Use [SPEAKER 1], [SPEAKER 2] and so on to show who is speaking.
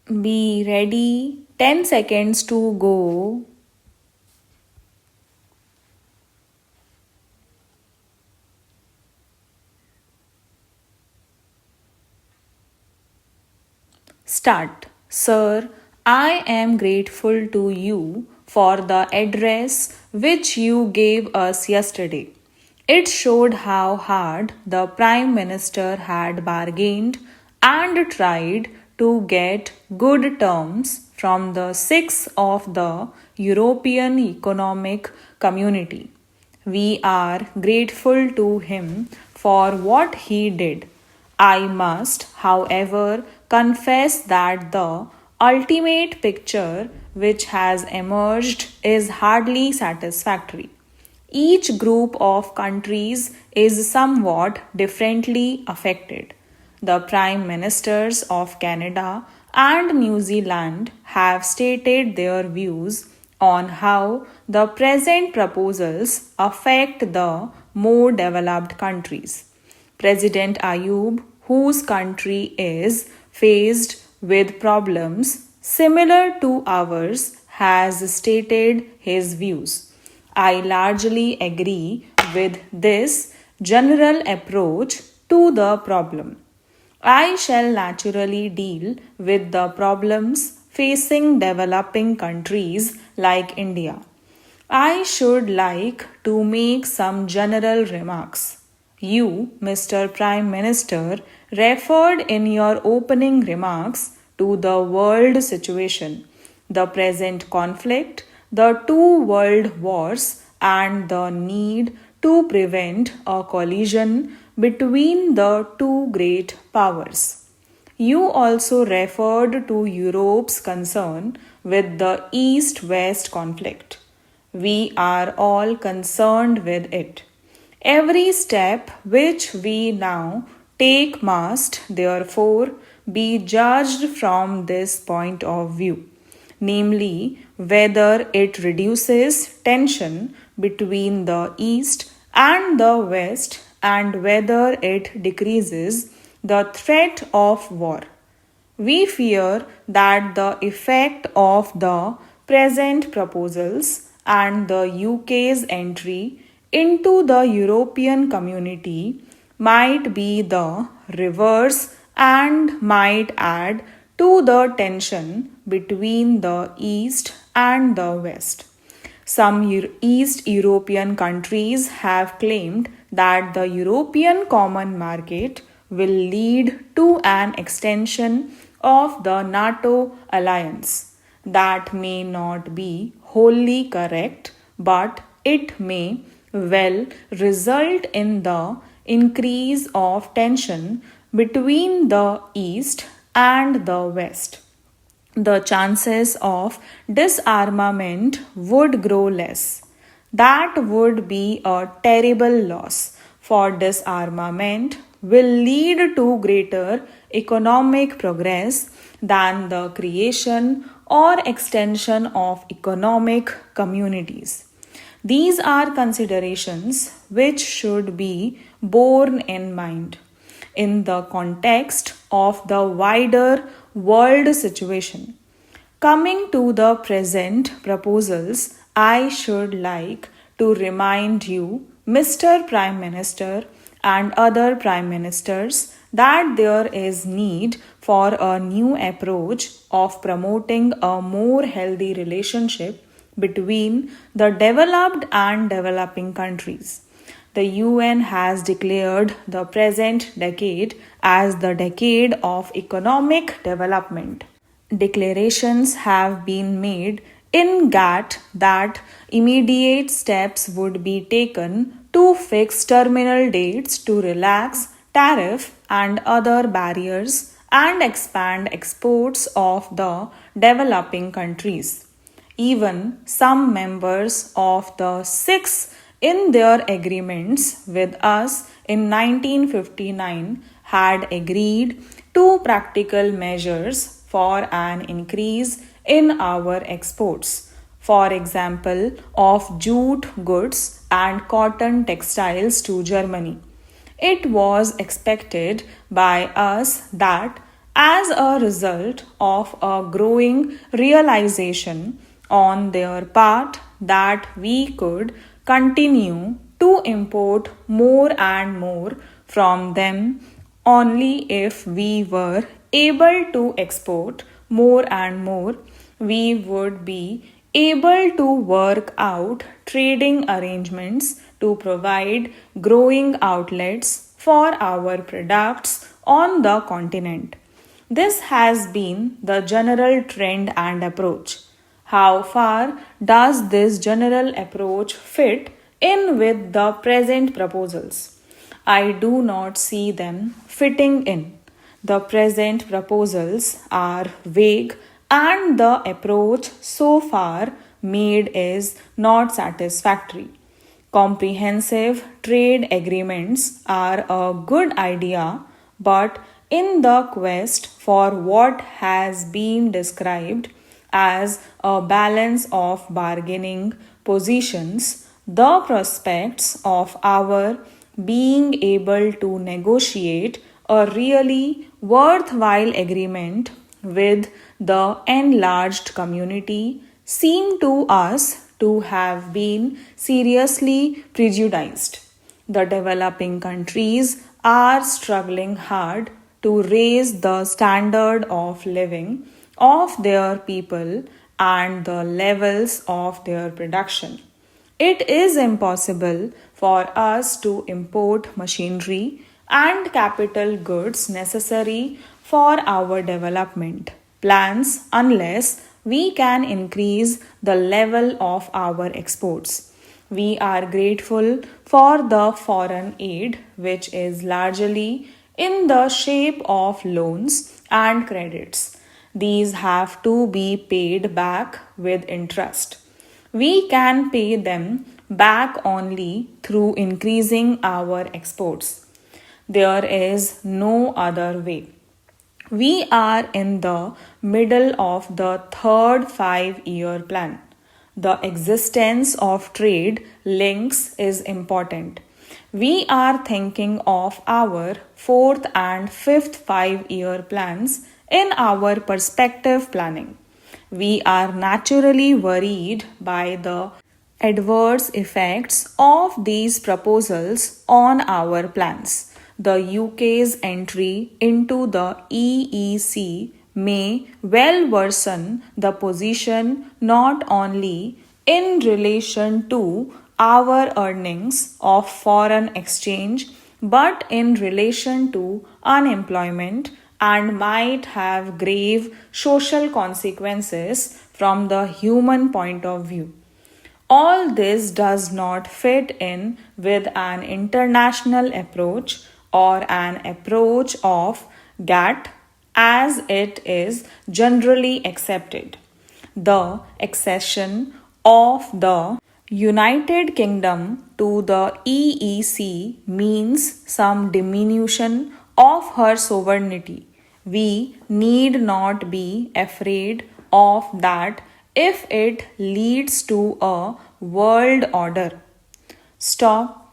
[SPEAKER 1] Be ready. 10 seconds to go. Start. Sir, I am grateful to you for the address which you gave us yesterday. It showed how hard the Prime Minister had bargained and tried to get good terms from the six of the European Economic Community. We are grateful to him for what he did. I must, however, confess that the ultimate picture which has emerged is hardly satisfactory. Each group of countries is somewhat differently affected. The Prime Ministers of Canada and New Zealand have stated their views on how the present proposals affect the more developed countries. President Ayub, whose country is faced with problems similar to ours, has stated his views. I largely agree with this general approach to the problem. I shall naturally deal with the problems facing developing countries like India. I should like to make some general remarks. You, Mr. Prime Minister, referred in your opening remarks to the world situation, the present conflict, the two world wars, and the need to prevent a collision between the two great powers. You also referred to Europe's concern with the East West conflict. We are all concerned with it. Every step which we now take must, therefore, be judged from this point of view, namely, whether it reduces tension between the East and the West and whether it decreases the threat of war. We fear that the effect of the present proposals and the UK's entry into the European community might be the reverse and might add to the tension between the East and the West. Some East European countries have claimed that the European Common Market will lead to an extension of the NATO alliance. That may not be wholly correct, but it may well result in the increase of tension between the East and the West. The chances of disarmament would grow less. That would be a terrible loss, for disarmament will lead to greater economic progress than the creation or extension of economic communities. These are considerations which should be borne in mind in the context of the wider world situation. Coming to the present proposals, I should like to remind you, Mr. Prime Minister, and other Prime Ministers, that there is need for a new approach of promoting a more healthy relationship between the developed and developing countries. The UN has declared the present decade as the decade of economic development. Declarations have been made in GATT that immediate steps would be taken to fix terminal dates to relax tariff and other barriers and expand exports of the developing countries. Even some members of the six in their agreements with us in 1959 had agreed to practical measures for an increase in our exports. For example, of jute goods and cotton textiles to Germany. It was expected by us that as a result of a growing realization on their part that we could continue to import more and more from them only if we were able to export more and more, we would be able to work out trading arrangements to provide growing outlets for our products on the continent. This has been the general trend and approach. How far does this general approach fit in with the present proposals? I do not see them fitting in. The present proposals are vague and the approach so far made is not satisfactory. Comprehensive trade agreements are a good idea, but in the quest for what has been described as a balance of bargaining positions, the prospects of our being able to negotiate a really worthwhile agreement with the enlarged community seem to us to have been seriously prejudiced. The developing countries are struggling hard to raise the standard of living of their people and the levels of their production. It is impossible for us to import machinery and capital goods necessary for our development plans unless we can increase the level of our exports. We are grateful for the foreign aid, which is largely in the shape of loans and credits. These have to be paid back with interest. We can pay them back only through increasing our exports. There is no other way. We are in the middle of the third 5 year plan. The existence of trade links is important. We are thinking of our fourth and fifth 5 year plans in our perspective planning. We are naturally worried by the adverse effects of these proposals on our plans. The UK's entry into the EEC may well worsen the position not only in relation to our earnings of foreign exchange but in relation to unemployment and might have grave social consequences from the human point of view. All this does not fit in with an international approach or an approach of GATT as it is generally accepted. The accession of the United Kingdom to the EEC means some diminution of her sovereignty. We need not be afraid of that if it leads to a world order. Stop